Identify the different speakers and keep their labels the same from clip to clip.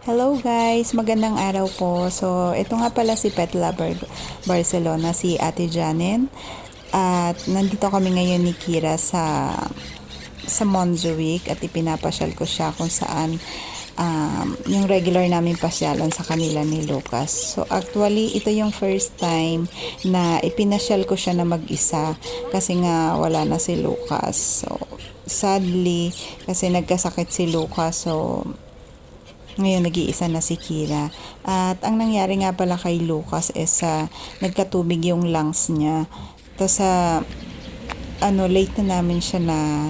Speaker 1: Hello guys, magandang araw po. So, ito nga pala si Pet Lover Barcelona, si Ate Janen. At nandito kami ngayon ni Kira sa Montjuic at ipinapasyal ko siya kung saan yung regular namin pasyalan sa kanila ni Lucas. So, actually, ito yung first time na ipinasyal ko siya na mag-isa kasi nga wala na si Lucas. So, sadly, kasi nagkasakit si Lucas. So, ngayon, nag-iisa na si Kira. At ang nangyari nga pala kay Lucas is nagkatubig yung lungs niya. Tapos late na namin siya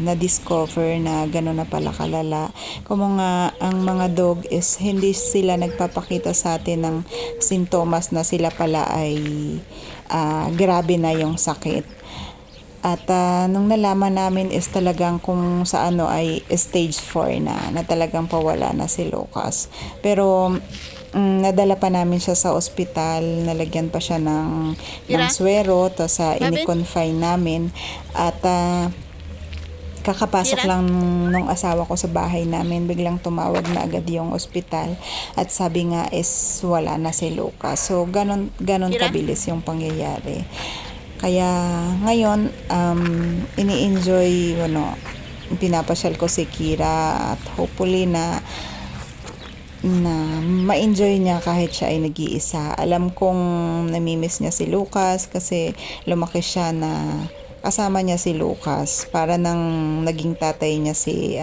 Speaker 1: na-discover na gano'n na pala kalala. Kung nga ang mga dog is hindi sila nagpapakita sa atin ng sintomas na sila pala ay grabe na yung sakit. At nung nalaman namin is talagang kung sa ay stage 4 na talagang pawala na si Lucas. Pero nadala pa namin siya sa ospital, nalagyan pa siya ng swero, tapos ini-confine namin. At kakapasok lang nung asawa ko sa bahay namin, biglang tumawag na agad yung ospital at sabi nga is wala na si Lucas. So ganon kabilis yung pangyayari. Kaya ngayon, ini-enjoy, pinapasyal ko si Kira at hopefully na ma-enjoy niya kahit siya ay nag-iisa. Alam kong namimiss niya si Lucas kasi lumaki siya na kasama niya si Lucas. Para nang naging tatay niya si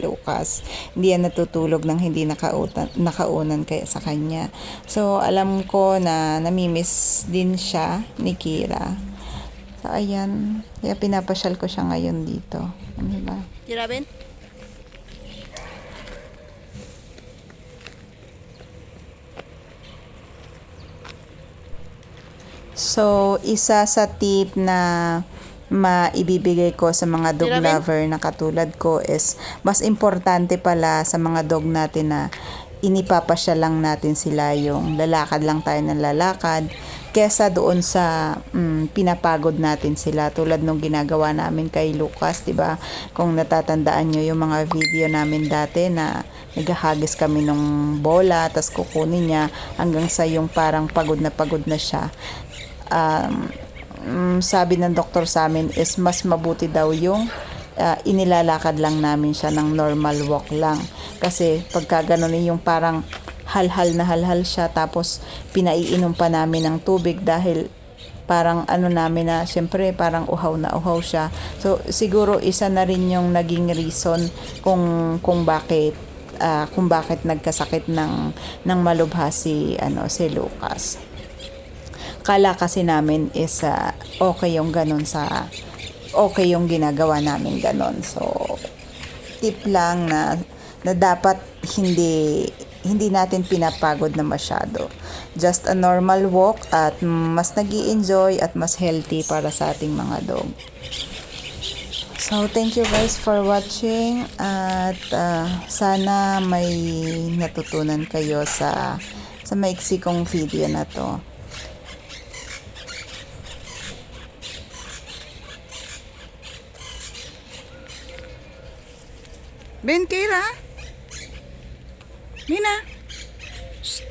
Speaker 1: Lucas. Hindi yan natutulog nang hindi nakaunan kaya sa kanya. So alam ko na namimiss din siya ni Kira. So, ayan. Kaya pinapasyal ko siya ngayon dito. Ano ba?
Speaker 2: Kirabin?
Speaker 1: So, isa sa tip na maibibigay ko sa mga dog lover na katulad ko is mas importante pala sa mga dog natin na inipapasyal lang natin sila, yung lalakad lang tayo ng lalakad kesa doon sa pinapagod natin sila tulad nung ginagawa namin kay Lucas, 'di ba? Kung natatandaan nyo yung mga video namin dati na naghahagis kami ng bola tas kukunin niya hanggang sa yung parang pagod na siya. Sabi ng doktor sa amin is mas mabuti daw yung inilalakad lang namin siya ng normal walk lang. Kasi pagka ganun yung parang halhal siya tapos pinaiinom pa namin ng tubig dahil parang namin na syempre parang uhaw na uhaw siya. So siguro isa na rin yung naging reason kung bakit nagkasakit ng malubha si Lucas. Kala kasi namin is okay yung ginagawa namin ganon. So tip lang na dapat hindi natin pinapagod na masyado. Just a normal walk at mas nag-i-enjoy at mas healthy para sa ating mga dog. So, thank you guys for watching at sana may natutunan kayo sa maiksi kong video na to.
Speaker 2: Ben, Kira? Mina? Shh.